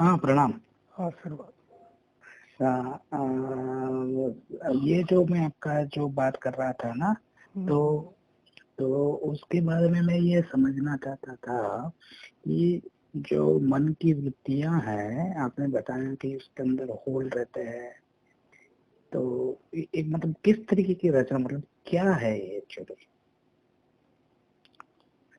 हाँ प्रणाम। आशीर्वाद। ये जो मैं आपका जो बात कर रहा था ना, तो उसके बारे में मैं ये समझना चाहता था कि जो मन की वृत्तियां हैं, आपने बताया कि उसके अंदर होल रहते हैं, तो एक मतलब किस तरीके की रचना, मतलब क्या है ये एक्चुअली?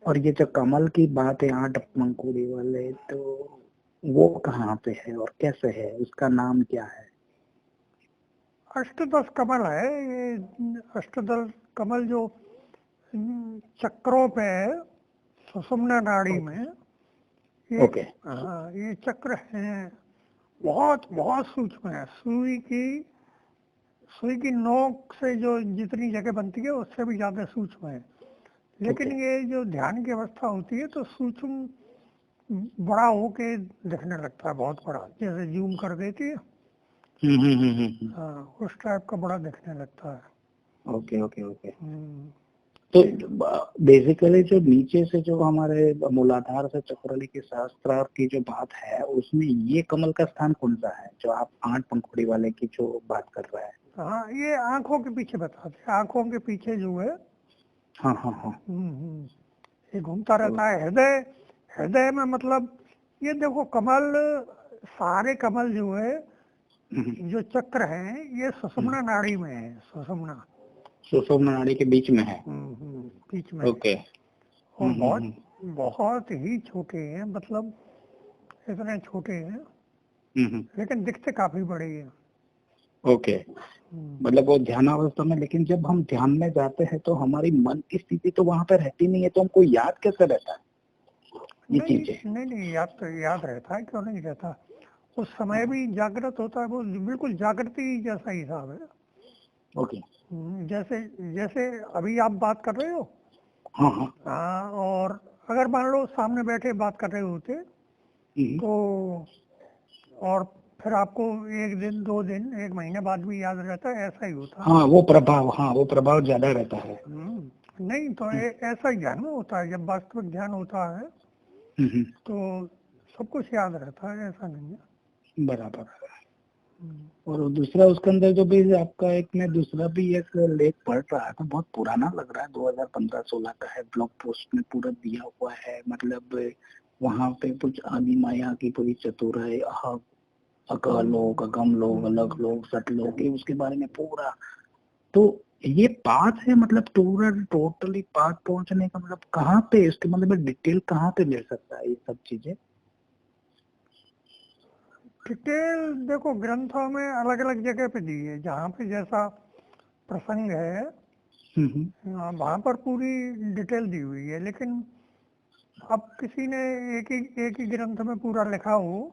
और ये जो कमल की बात है 8 पंखुड़ी वाले, तो वो कहाँ पे है और कैसे है, उसका नाम क्या है? अष्टदश कमल है ये। अष्टदश कमल जो चक्रों पे है, सुषुम्ना नाड़ी में। ये ओके। हाँ, ये चक्र हैं, बहुत बहुत सूक्ष्म है। सुई की नोक से जो जितनी जगह बनती है उससे भी ज्यादा सूक्ष्म है। लेकिन ये जो ध्यान की अवस्था होती है तो सूक्ष्म बड़ा होके दिखने लगता है, बहुत बड़ा, जैसे जूम कर देती है। हाँ, उस टाइप का बड़ा दिखने लगता है। Okay okay okay. तो बेसिकली जो नीचे से जो हमारे मूलाधार से चक्रली की सहस्त्रार की जो बात है, उसमें ये कमल का स्थान कौन सा है जो आप 8 पंखुड़ी वाले की जो बात कर रहे हैं? हाँ, ये आंखों के पीछे बताते हैं, आंखों के पीछे जो है। हाँ हाँ हाँ। ये घूमता रहता है हृदय। हृदय में मतलब ये देखो कमल, सारे कमल जो है, जो चक्र हैं, ये सुषुम्ना नाड़ी में है। सुषुम्ना सुषुम्ना नाड़ी के बीच में है। बीच में। ओके। और बहुत बहुत ही छोटे हैं, मतलब इतने छोटे हैं, लेकिन दिखते काफी बड़े हैं। ओके। मतलब वो ध्यानावस्था में, लेकिन जब हम ध्यान में जाते हैं तो हमारी मन की स्थिति तो वहां पर रहती नहीं है, तो हमको याद कैसे रहता है ये चीजें? नहीं, याद तो याद रहता है, क्यों नहीं रहता। उस समय भी जागृत होता है, वो बिल्कुल जागृति जैसा हिसाब है। ओके। जैसे जैसे अभी आप बात कर रहे हो। हाँ हाँ। हाँ, और अगर मान लो सामने बैठे बात कर रहे होते तो, और फिर आपको 1 दिन 2 दिन 1 महीने बाद भी याद रहता है, ऐसा ही होता है। हाँ वो प्रभाव ज्यादा रहता है। नहीं तो ऐसा ही ध्यान में होता है। जब वास्तविक ध्यान होता है तो सब कुछ याद रहता है, ऐसा नहीं है। बराबर। और दूसरा उसके अंदर जो भी आपका एक, मैं दूसरा भी एक लेख पढ़ रहा था, बहुत पुराना लग रहा है, 2015-16 का है, ब्लॉग पोस्ट में पूरा दिया हुआ है। मतलब वहां पे कुछ आदि माया की पूरी चतुराई, अकलोक, अगम लोग, अलग लोग, सट लोग, ये उसके बारे में पूरा। तो ये पाथ है, मतलब टोटली पाथ पहुंचने का, मतलब कहाँ पे इसके मतलब डिटेल कहाँ पे मिल सकता है ये सब चीजें? डिटेल देखो ग्रंथों में अलग अलग जगह पे दी है, जहाँ पे जैसा प्रसंग है वहाँ पर पूरी डिटेल दी हुई है। लेकिन अब किसी ने एक ही ग्रंथ में पूरा लिखा हो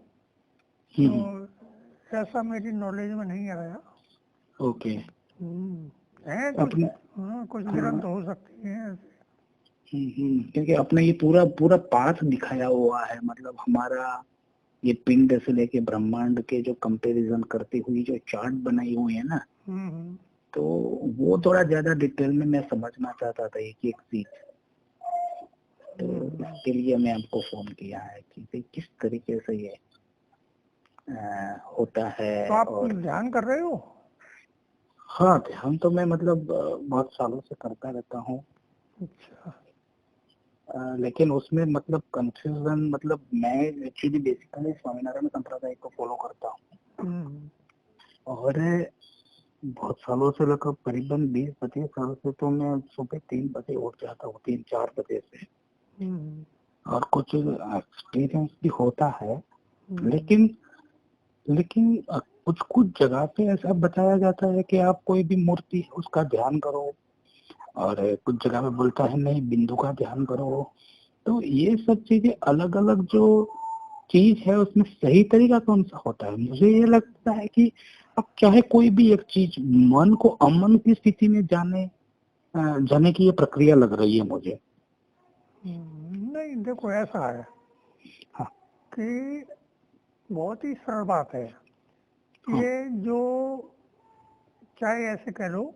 तो ऐसा मेरी नॉलेज में नहीं आया। ओके। है कुछ, अपने कुछ ग्रंथ हो सकते हैं ऐसे। क्योंकि अपने ये पूरा पूरा पाथ दिखाया हुआ है, मतलब हमारा ये पिंड से लेके ब्रह्मांड के जो कंपैरिजन करती हुई जो चार्ट बनाई हुई है ना, तो वो थोड़ा ज्यादा डिटेल में मैं समझना चाहता था एक एक चीज। तो इसके लिए मैं आपको फोन किया है कि किस तरीके से ये होता है। तो आप और ध्यान कर रहे हो? हाँ, ध्यान तो मैं मतलब बहुत सालों से करता रहता हूँ। अच्छा। लेकिन उसमें मतलब कंफ्यूजन, मतलब मैं एक्चुअली बेसिकली स्वामीनारायण संप्रदाय को फॉलो करता हूँ, और बहुत सालों से, लगभग करीबन 20-25 साल से, तो मैं सुबह 3 बजे उठ जाता हूँ, 3-4 बजे से। और कुछ एक्सपीरियंस भी होता है, लेकिन कुछ कुछ जगह पे ऐसा बताया जाता है कि आप कोई भी मूर्ति है उसका ध्यान करो, और कुछ जगह पे बोलता है नहीं, बिंदु का ध्यान करो। तो ये सब चीजें अलग अलग जो चीज है, उसमें सही तरीका कौन सा होता है? मुझे ये लगता है कि अब चाहे कोई भी एक चीज, मन को अमन की स्थिति में जाने की ये प्रक्रिया लग रही है मुझे। नहीं देखो ऐसा है कि बहुत ही सरल बात है। ये जो, चाहे ऐसे कह लो,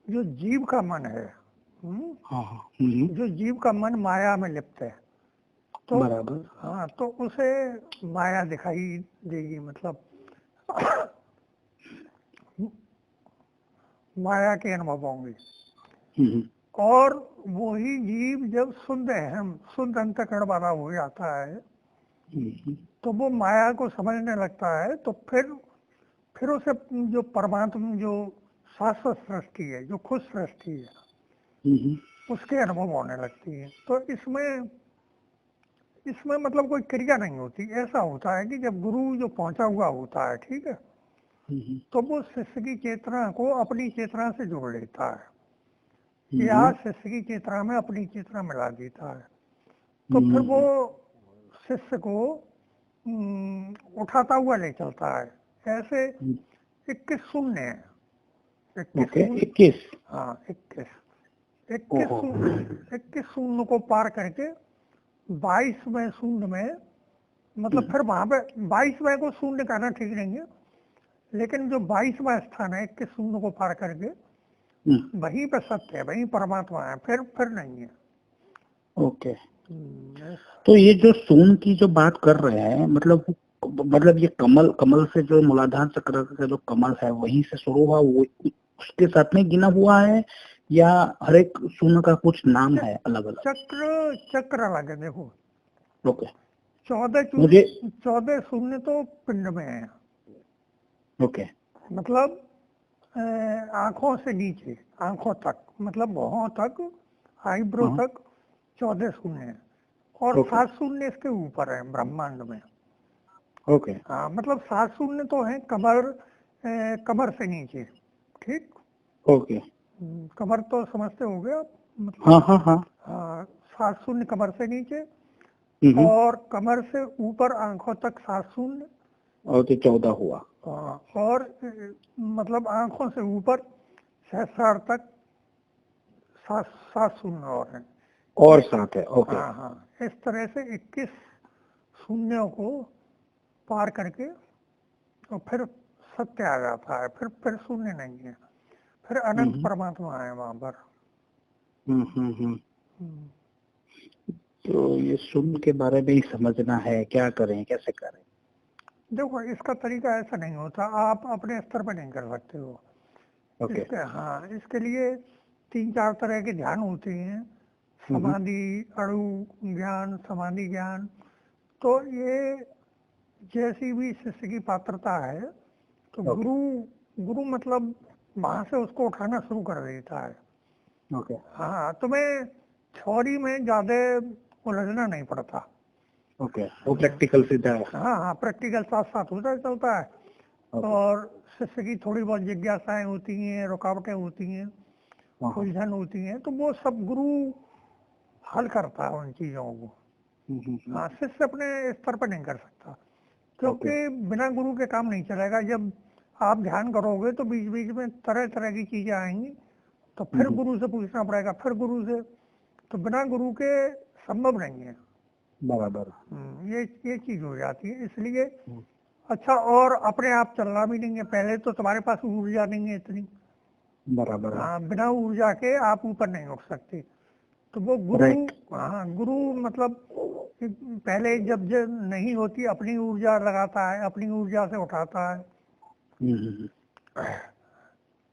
जो जीव का मन है, जो जीव का मन माया में लिप्त है, तो बराबर। हाँ, तो उसे माया दिखाई देगी, मतलब माया के अनुभव होंगे। और वही जीव जब शुद्ध अंतःकरण वाला हो जाता है तो वो माया को समझने लगता है, तो फिर उसे जो परमात्मा, जो शाश्वत सृष्टि है, जो खुद सृष्टि है, उसके अनुभव होने लगती है। तो इसमें मतलब कोई क्रिया नहीं होती। ऐसा होता है कि जब गुरु जो पहुंचा हुआ होता है, ठीक है, तो वो शिष्य की चेतना को अपनी चेतना से जोड़ लेता है या शिष्य की चेतना में अपनी चेतना मिला देता है। तो फिर वो शिष्य को उठाता हुआ ले चलता है। ऐसे 21 शून्य है, 21। हाँ 21 शून्य को पार करके 22वें शून्य में, मतलब फिर वहां पे 22वें को शून्य कहना ठीक नहीं है, लेकिन जो 22वां स्थान है 21 शून्य को पार करके वहीं पे सत्य है, वहीं परमात्मा है, फिर नहीं है। ओके। तो ये जो शून्य की जो बात कर रहे हैं, मतलब ये कमल से जो मूलाधार चक्र का जो कमल है वहीं से शुरू हुआ, वो उसके साथ में गिना हुआ है या हर एक शून्य का कुछ नाम है अलग अलग? चक्र अलग है, देखो। ओके। 14 शून्य तो पिंड में है। ओके। मतलब आंखों से नीचे, आंखों तक, मतलब भौहों तक, आईब्रो तक 14 शून्य है, और 7 शून्य इसके ऊपर है ब्रह्मांड में। ओके। हाँ, मतलब 7 शून्य तो है कमर से नीचे, ठीक। ओके। कमर तो समझते होगे आप, मतलब। हाँ हाँ हाँ। हाँ, 7 शून्य कमर से नीचे, और कमर से ऊपर आंखों तक 7 शून्य, और तो 14 हुआ। और मतलब आंखों से ऊपर सहस्रार तक 7 शून्य और है, और 7 है। ओके। हाँ हाँ, इस तरह से 21 शून्यों को पार करके और फिर सत्य आ जाता है, फिर शून्य नहीं है, फिर अनंत परमात्मा है वहां पर। तो ये शून्य के बारे में ही समझना है, क्या करें, कैसे करें? देखो, इसका तरीका ऐसा नहीं होता, आप अपने स्तर पर नहीं कर सकते हो। इसके लिए 3-4 तरह के ध्यान होते हैं, समाधि, अणु ज्ञान, समाधि ज्ञान। तो ये जैसी भी शिष्य की पात्रता है, तो गुरु मतलब वहां से उसको उठाना शुरू कर देता है। हाँ, तुम्हें थ्योरी में ज्यादा उलझना नहीं पड़ता। ओके, वो प्रैक्टिकल सीधा है। हाँ, प्रैक्टिकल साथ साथ होता चलता है। और शिष्य की थोड़ी बहुत जिज्ञासाएं होती हैं, रुकावटें होती हैं, उलझन होती हैं, तो वो सब गुरु हल करता है उन चीजों को। हाँ, शिष्य अपने स्तर पर नहीं कर सकता, क्योंकि बिना गुरु के काम नहीं चलेगा। जब आप ध्यान करोगे तो बीच बीच में तरह तरह की चीजें आएंगी, तो फिर गुरु से पूछना पड़ेगा, फिर गुरु से, तो बिना गुरु के संभव नहीं है। बराबर। ये चीज हो जाती है, इसलिए। अच्छा, और अपने आप चलना भी नहीं है, पहले तो तुम्हारे पास ऊर्जा नहीं है इतनी। बराबर। हाँ, बिना ऊर्जा के आप ऊपर नहीं उठ सकते। तो वो गुरु, हाँ, गुरु मतलब पहले जब नहीं होती, अपनी ऊर्जा लगाता है, अपनी ऊर्जा से उठाता है।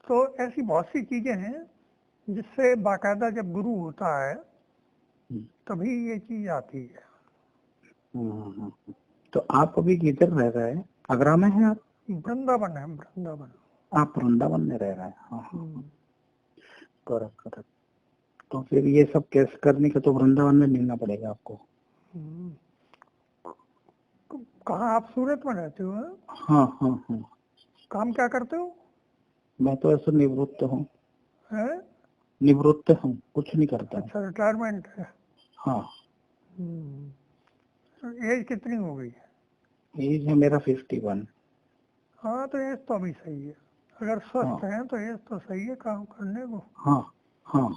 तो ऐसी बहुत सी चीजें हैं जिससे बाकायदा जब गुरु होता है तभी ये चीज आती है। तो आप अभी किधर रह रहे हैं? आगरा में हैं आप? वृंदावन है, वृंदावन। आप वृंदावन में रह रहे हैं? करेक्ट। तो फिर ये सब कैसे करने का, तो वृंदावन में मिलना पड़ेगा आपको। कहाँ आप सूरत में रहते हो? हाँ। काम क्या करते हो? मैं तो ऐसे निवृत्त हूँ। निवृत्त हूँ, कुछ नहीं करता। अच्छा, रिटायरमेंट है। हाँ। एज कितनी हो गई? एज है मेरा 51। हाँ, तो एज तो अभी सही है, अगर स्वस्थ है तो एज तो सही है काम करने को। हाँ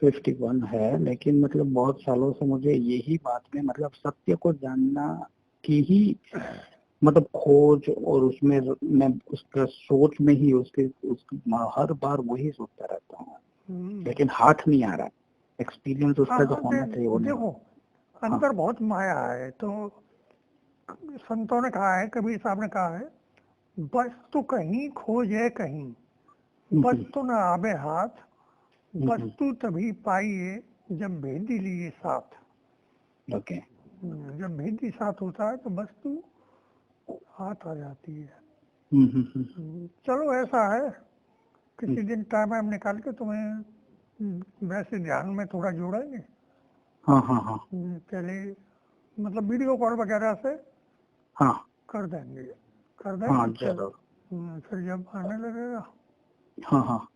51 है, लेकिन मतलब बहुत सालों से मुझे यही बात में, मतलब सत्य को जानना की ही मतलब खोज, और उसमें मैं उसका सोच में ही उसके हर बार वही सोचता रहता हूँ, लेकिन हाथ नहीं आ रहा। एक्सपीरियंस उसका जो होना चाहिए वो नहीं। देखो, अंदर बहुत माया है। तो संतों ने कहा है, कबीर साहब ने कहा है, बस तू कहीं खोजे कहीं, बस तू न आबे हाथ, बस तू तभी पाइए जब भेदी लिए साथ। ओके। जब भेदी साथ होता है तो बस तू हाथ आ जाती है। चलो ऐसा है, किसी दिन टाइम हम निकाल के तुम्हें वैसे ध्यान में थोड़ा जोड़ेंगे। हाँ हाँ हाँ। पहले मतलब वीडियो कॉल वगैरह से हाँ कर देंगे, हाँ जरूर। फिर जब आने लगेगा हाँ हाँ।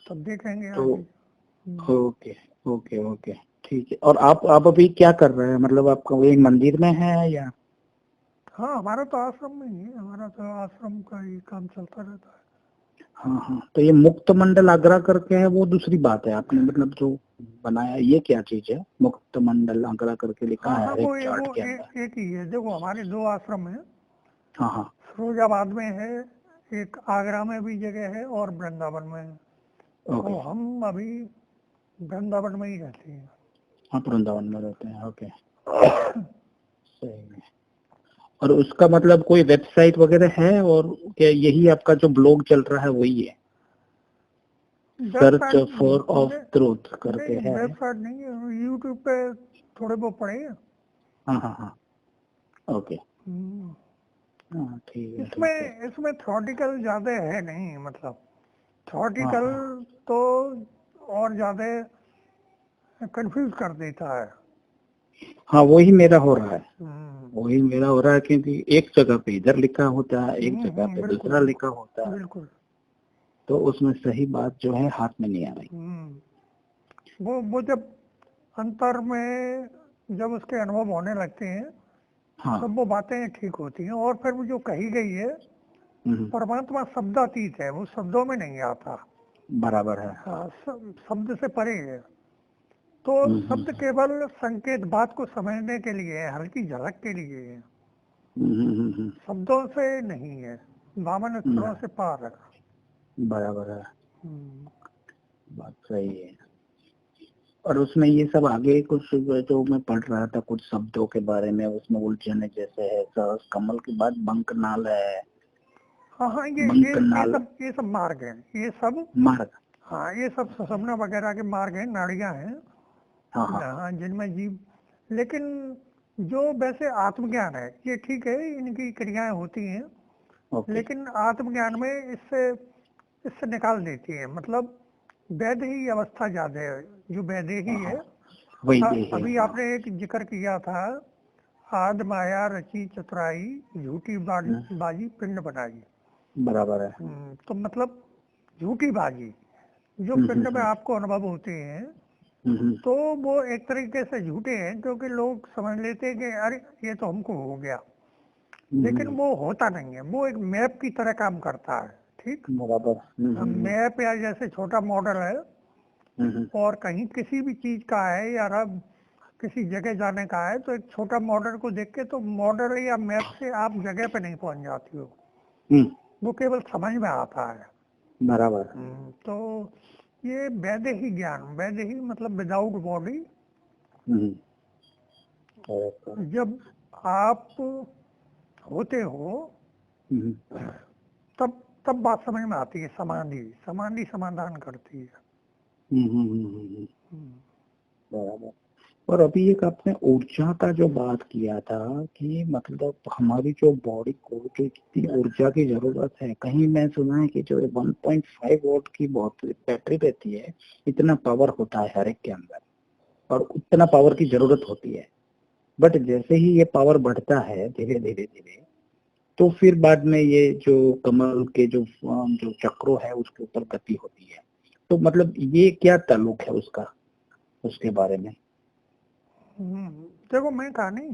तब देखेंगे तो आगे। ओके ओके ओके ठीक है। और आप अभी क्या कर रहे हैं, मतलब आपका वही मंदिर में है या? हाँ, हमारा तो आश्रम में ही है, हमारा तो आश्रम का ही काम चलता रहता है। हाँ हाँ। तो ये मुक्त मंडल आगरा करके है, वो दूसरी बात है। आपने मतलब जो बनाया ये क्या चीज है, मुक्त मंडल आगरा करके लिखा हाँ हाँ, है एक वो चार्ट के अंदर? एक ही है। देखो हमारे 2 आश्रम हैं, हाँ हाँ। फिरोजाबाद में है, एक आगरा में भी जगह है और वृंदावन में है। ओके। तो हम अभी वृंदावन में ही रहते हैं। आप वृंदावन में रहते हैं, ओके। सही है। और उसका मतलब कोई वेबसाइट वगैरह है, और क्या यही आपका जो ब्लॉग चल रहा है वही है, सर्च फॉर ऑफ ट्रूथ करके नहीं, है? वेबसाइट नहीं है, यूट्यूब पे थोड़े बहुत पड़े हैं। हाँ हाँ हाँ। ओके। हाँ ठीक है ठीक है। इसमें थ्योरेटिकल ज्यादा है नहीं, मतलब हाँ थ्योरेटिकल हाँ तो और ज्यादा कंफ्यूज कर देता है। हाँ। वही मेरा हो रहा है, वही मेरा हो रहा है, क्योंकि एक जगह पे इधर लिखा होता है, एक जगह पे बिल्कुल दूसरा लिखा होता है, बिल्कुल। तो उसमें सही बात जो है हाथ में नहीं आ रही। वो जब अंतर में जब उसके अनुभव होने लगते हैं हाँ। तब वो बातें ठीक होती हैं। और फिर वो जो कही गई है, परमात्मा शब्दातीत है, वो शब्दों में नहीं आता। बराबर है। हाँ, शब्द से परे है। तो शब्द केवल संकेत, बात को समझने के लिए है, हल्की झलक के लिए है, शब्दों से नहीं है, वामन अक्षरों से पार है। बराबर है, बात सही है। और उसमें ये सब आगे कुछ जो मैं पढ़ रहा था कुछ शब्दों के बारे में, उसमें उलझने जैसे है, सहस कमल के बाद बंकनाल है। हाँ हाँ, बंकनाल ये सब मार्ग है, ये सब मार्ग। हाँ, ये सब सुषुम्ना वगैरह के मार्ग हैं, नाड़ियां हैं। हाँ हाँ हाँ, जिनमें जीव, लेकिन जो वैसे आत्मज्ञान है ये ठीक है, इनकी क्रियाएं होती हैं, ओके। लेकिन आत्मज्ञान में इससे इससे निकाल देती है। मतलब वैदेही अवस्था ज्यादा है, जो वैदेही है। वही दे है। अभी हाँ। आपने एक जिक्र किया था, आद माया रची चतुराई, झूठी बाजी पिंड बनाई। बराबर है। तो मतलब झूठी बाजी जो पिंड में आपको अनुभव होते हैं, तो वो एक तरीके से झूठे हैं, क्योंकि लोग समझ लेते हैं कि अरे ये तो हमको हो गया, लेकिन वो होता नहीं है। वो एक मैप की तरह काम करता है, ठीक। बराबर। मैप या जैसे छोटा मॉडल है, और कहीं किसी भी चीज का है या अब किसी जगह जाने का है, तो एक छोटा मॉडल को देख के तो मॉडल या मैप से आप जगह पे नहीं पहुंच जाती हो, वो केवल समझ में आता है। बराबर। तो ये वैदेही ज्ञान, वैदेही मतलब विदाउट बॉडी, जब आप होते हो तब तब बात समझ में आती है। समाधि समाधि समाधान करती है। बराबर। और अभी एक आपने ऊर्जा का जो बात किया था कि मतलब हमारी जो बॉडी को जो इतनी ऊर्जा की जरूरत है, कहीं मैं सुना है कि जो 1.5 वोल्ट की बहुत बैटरी रहती है, इतना पावर होता है हर एक के अंदर, और उतना पावर की जरूरत होती है। बट जैसे ही ये पावर बढ़ता है धीरे धीरे धीरे, तो फिर बाद में ये जो कमल के जो जो चक्रों है उसके ऊपर गति होती है। तो मतलब ये क्या ताल्लुक है उसका, उसके बारे में? देखो, मैं कहा नहीं,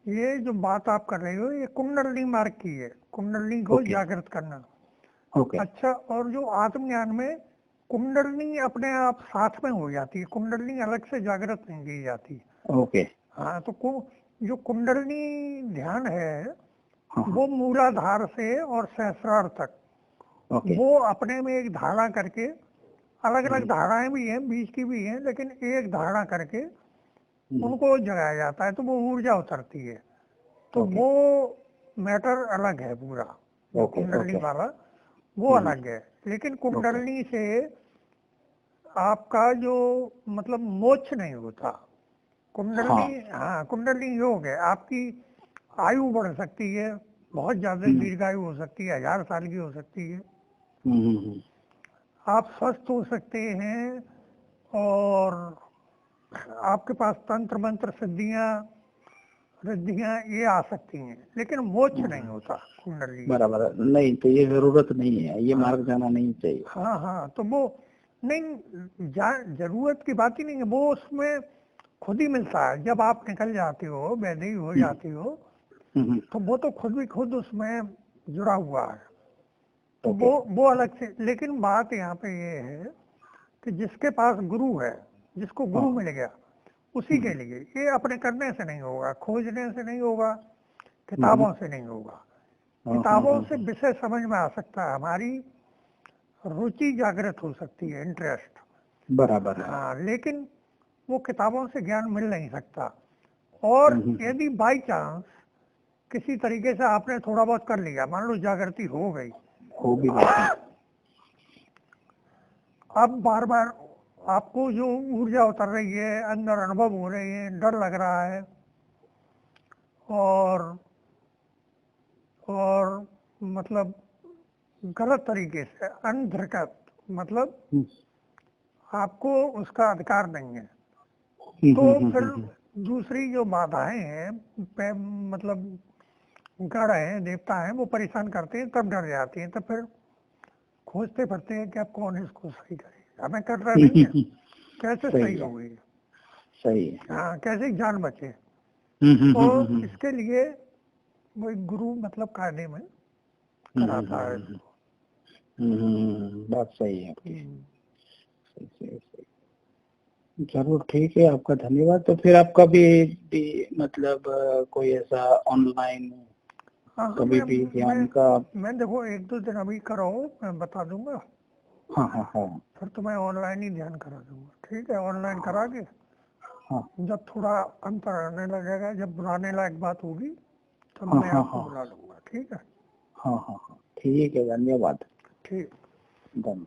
ये जो बात आप कर रहे हो ये कुंडलनी मार्ग की है, कुंडलनी को जागृत करना। अच्छा, और जो आत्मज्ञान में कुंडलनी अपने आप साथ में हो जाती है, कुंडलनी अलग से जागृत नहीं की जाती। ओके। हाँ, तो जो कुंडलनी ध्यान है, वो मूलाधार से और सहस्रार तक, वो अपने में एक धारणा करके, अलग अलग धारणाएं भी हैं, बीच की भी हैं, लेकिन एक धारणा करके उनको जगाया जाता है तो वो ऊर्जा उतरती है। तो वो मैटर अलग है पूरा, कुंडलनी वाला वो अलग है। लेकिन कुंडलनी से आपका जो मतलब मोक्ष नहीं होता। कुंडलनी, हाँ कुंडलनी योग है, आपकी आयु बढ़ सकती है, बहुत ज्यादा दीर्घायु हो सकती है, 1000 साल की हो सकती है, आप स्वस्थ हो सकते हैं, और आपके पास तंत्र मंत्र सिद्धियां रिद्धियां ये आ सकती हैं, लेकिन मोक्ष नहीं होता कुंडली। बराबर, नहीं तो ये जरूरत नहीं है, ये मार्ग जाना नहीं चाहिए। हाँ हाँ, तो वो नहीं, जरूरत की बात ही नहीं है, वो उसमें खुद ही मिलता है। जब आप निकल जाते हो, वैदेही हो जाती हो, तो वो तो खुद उसमें जुड़ा हुआ है। तो वो अलग से। लेकिन बात यहाँ पे ये है कि जिसके पास गुरु है, जिसको गुरु मिल गया, उसी के लिए। ये अपने करने से नहीं होगा, खोजने से नहीं होगा, किताबों से नहीं होगा। किताबों से विषय समझ में आ सकता है, हमारी रुचि जागृत हो सकती है, इंटरेस्ट। बराबर। हाँ, लेकिन वो किताबों से ज्ञान मिल नहीं सकता। और यदि बाई चांस किसी तरीके से आपने थोड़ा बहुत कर लिया, मान लो जागृति हो गई, हो भी अब बार बार आपको जो ऊर्जा उतर रही है, अंदर अनुभव हो रहे हैं, डर लग रहा है, और मतलब गलत तरीके से अनधिकृत, मतलब आपको उसका अधिकार नहीं है, तो फिर दूसरी जो बाधाएं हैं, मतलब गढ़ है, देवता है, वो परेशान करते हैं, तब डर जाती हैं। तब फिर खोजते फिरते हैं कि अब कौन इसको सही करे, हमें कर रहा नहीं है, कैसे सही हो गई, सही है, हाँ कैसे जान बचे। तो इसके लिए वो एक गुरु मतलब कायदे में कराता है। बात सही है आपकी। सही। जरूर, ठीक है, आपका धन्यवाद। तो फिर आपका भी मतलब कोई ऐसा ऑनलाइन कभी भी ध्यान का? मैं देखो 1-2 दिन अभी करो, मैं बता दूंगा। हाँ। फिर तो मैं ऑनलाइन ही ध्यान करा दूंगा, ठीक है, ऑनलाइन करा के। हाँ। जब थोड़ा अंतर आने लगेगा, जब बुलाने लायक बात होगी, तब मैं आपको बुला लूंगा, ठीक है। हाँ, ठीक है, धन्यवाद। ठीक। धन्यवाद।